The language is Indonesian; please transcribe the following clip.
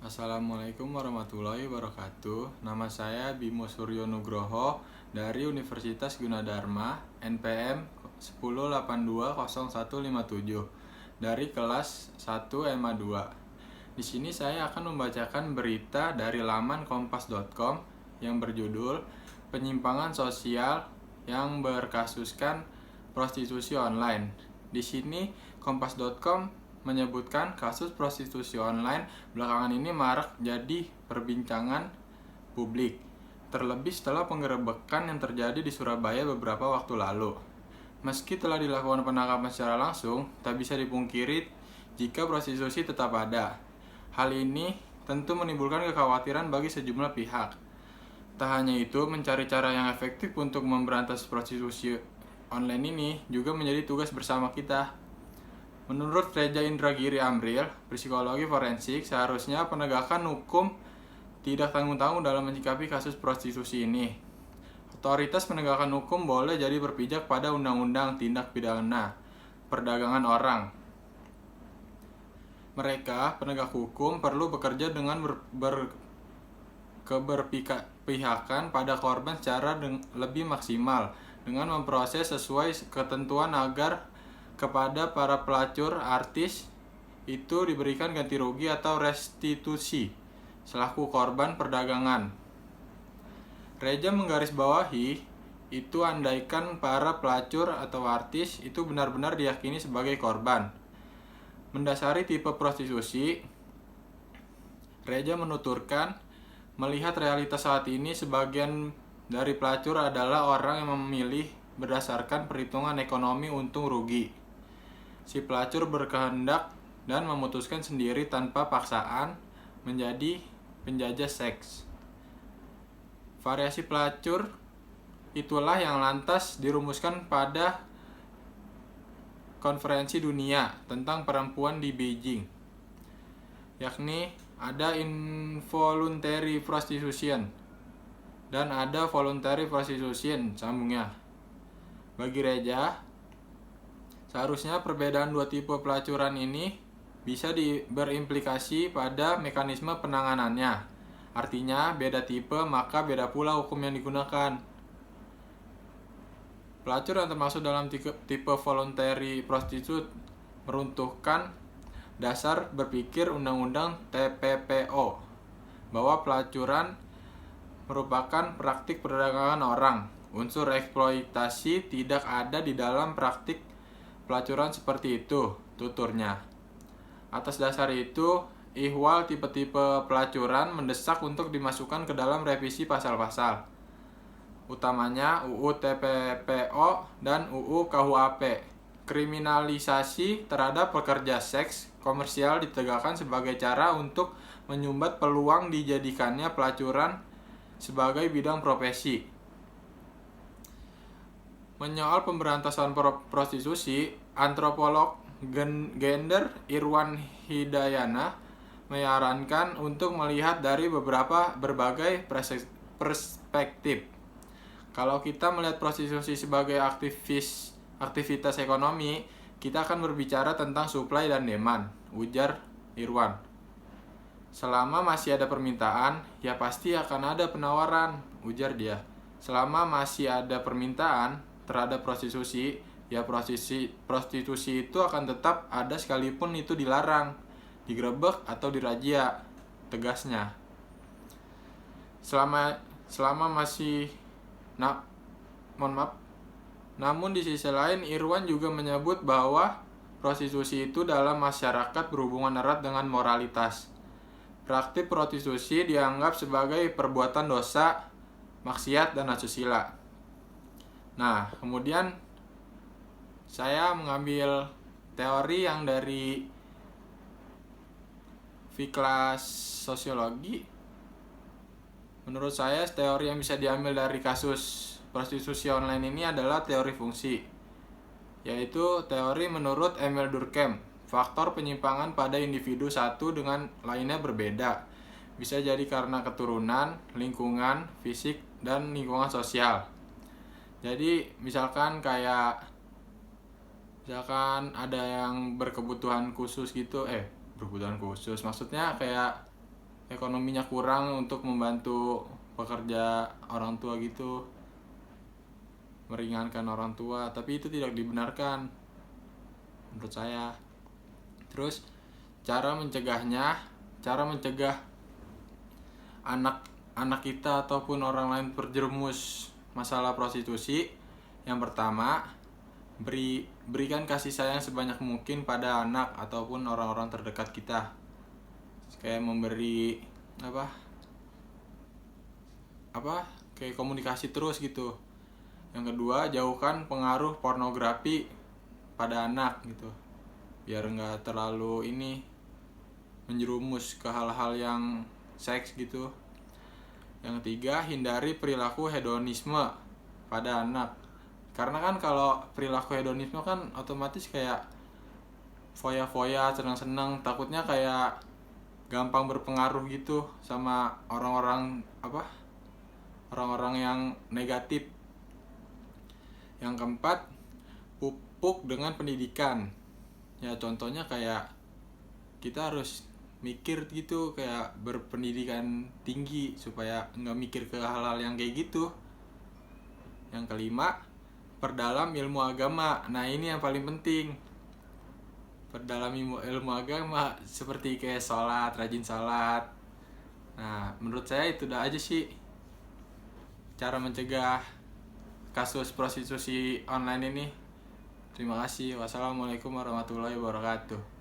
Assalamualaikum warahmatullahi wabarakatuh. Nama saya Bimo Suryo Nugroho dari Universitas Gunadarma, NPM 108200157 dari kelas 1 MA 2. Di sini saya akan membacakan berita dari laman kompas.com yang berjudul Penyimpangan Sosial yang berkasuskan prostitusi online. Di sini kompas.com menyebutkan kasus prostitusi online belakangan ini marak jadi perbincangan publik, terlebih setelah penggerebekan yang terjadi di Surabaya beberapa waktu lalu. Meski telah dilakukan penangkapan secara langsung, tak bisa dipungkiri jika prostitusi tetap ada. Hal ini tentu menimbulkan kekhawatiran bagi sejumlah pihak. Tak hanya itu, mencari cara yang efektif untuk memberantas prostitusi online ini juga menjadi tugas bersama kita. Menurut Reza Indragiri Amril, psikologi forensik, seharusnya penegakan hukum tidak tanggung-tanggung dalam menyikapi kasus prostitusi ini. Otoritas penegakan hukum boleh jadi berpijak pada undang-undang tindak pidana perdagangan orang. Mereka, penegak hukum, perlu bekerja dengan keberpihakan pada korban secara lebih maksimal dengan memproses sesuai ketentuan agar kepada para pelacur artis itu diberikan ganti rugi atau restitusi selaku korban perdagangan. Reza menggarisbawahi itu andaikan para pelacur atau artis itu benar-benar diyakini sebagai korban. Mendasari tipe prostitusi, Reza menuturkan melihat realitas saat ini sebagian dari pelacur adalah orang yang memilih berdasarkan perhitungan ekonomi untung rugi. Si pelacur berkehendak dan memutuskan sendiri tanpa paksaan menjadi penjajah seks. Variasi pelacur itulah yang lantas dirumuskan pada konferensi dunia tentang perempuan di Beijing, yakni ada involuntary prostitution dan ada voluntary prostitution, sambungnya. Bagi Reza, seharusnya perbedaan dua tipe pelacuran ini bisa berimplikasi pada mekanisme penanganannya. Artinya, beda tipe maka beda pula hukum yang digunakan. Pelacur yang termasuk dalam tipe voluntary prostitute meruntuhkan dasar berpikir Undang-Undang TPPO bahwa pelacuran merupakan praktik perdagangan orang. Unsur eksploitasi tidak ada di dalam praktik pelacuran seperti itu, tuturnya. Atas dasar itu, ihwal tipe-tipe pelacuran mendesak untuk dimasukkan ke dalam revisi pasal-pasal, utamanya UU TPPO dan UU KUHP. Kriminalisasi terhadap pekerja seks komersial ditegakkan sebagai cara untuk menyumbat peluang dijadikannya pelacuran sebagai bidang profesi. Menyoal pemberantasan prostitusi, antropolog gender Irwan Hidayana menyarankan untuk melihat dari berbagai perspektif. Kalau kita melihat prostitusi sebagai aktivitas ekonomi, kita akan berbicara tentang supply dan demand, ujar Irwan. Selama masih ada permintaan, ya pasti akan ada penawaran, ujar dia. Selama masih ada permintaan terhadap prostitusi, ya prostitusi itu akan tetap ada sekalipun itu dilarang, digerebek atau dirazia, tegasnya. Selama masih Namun di sisi lain Irwan juga menyebut bahwa prostitusi itu dalam masyarakat berhubungan erat dengan moralitas. Praktik prostitusi dianggap sebagai perbuatan dosa, maksiat, dan asusila. Nah, kemudian saya mengambil teori yang dari V-Class Sosiologi. Menurut saya, teori yang bisa diambil dari kasus prostitusi online ini adalah teori fungsi, yaitu teori menurut Emil Durkheim. Faktor penyimpangan pada individu satu dengan lainnya berbeda. Bisa jadi karena keturunan, lingkungan, fisik, dan lingkungan sosial. Jadi misalkan ada yang berkebutuhan khusus gitu, maksudnya kayak ekonominya kurang untuk membantu pekerja orang tua gitu, meringankan orang tua, tapi itu tidak dibenarkan menurut saya. Terus cara mencegah anak kita ataupun orang lain terjerumus masalah prostitusi. Yang pertama, berikan kasih sayang sebanyak mungkin pada anak ataupun orang-orang terdekat kita, kayak memberi kayak komunikasi terus gitu. Yang kedua, jauhkan pengaruh pornografi pada anak gitu, biar nggak terlalu menjerumus ke hal-hal yang seks gitu. Yang ketiga, hindari perilaku hedonisme pada anak, karena kan kalau perilaku hedonisme kan otomatis kayak foya-foya, senang-senang, takutnya kayak gampang berpengaruh gitu sama orang-orang yang negatif. Yang keempat, pupuk dengan pendidikan. Ya contohnya kayak kita harus mikir gitu, kayak berpendidikan tinggi supaya nggak mikir ke hal-hal yang kayak gitu. Yang kelima, perdalam ilmu agama. Nah ini yang paling penting, perdalam ilmu agama seperti kayak sholat, rajin sholat. Nah menurut saya itu udah aja sih cara mencegah kasus prostitusi online ini. Terima kasih. Wassalamualaikum warahmatullahi wabarakatuh.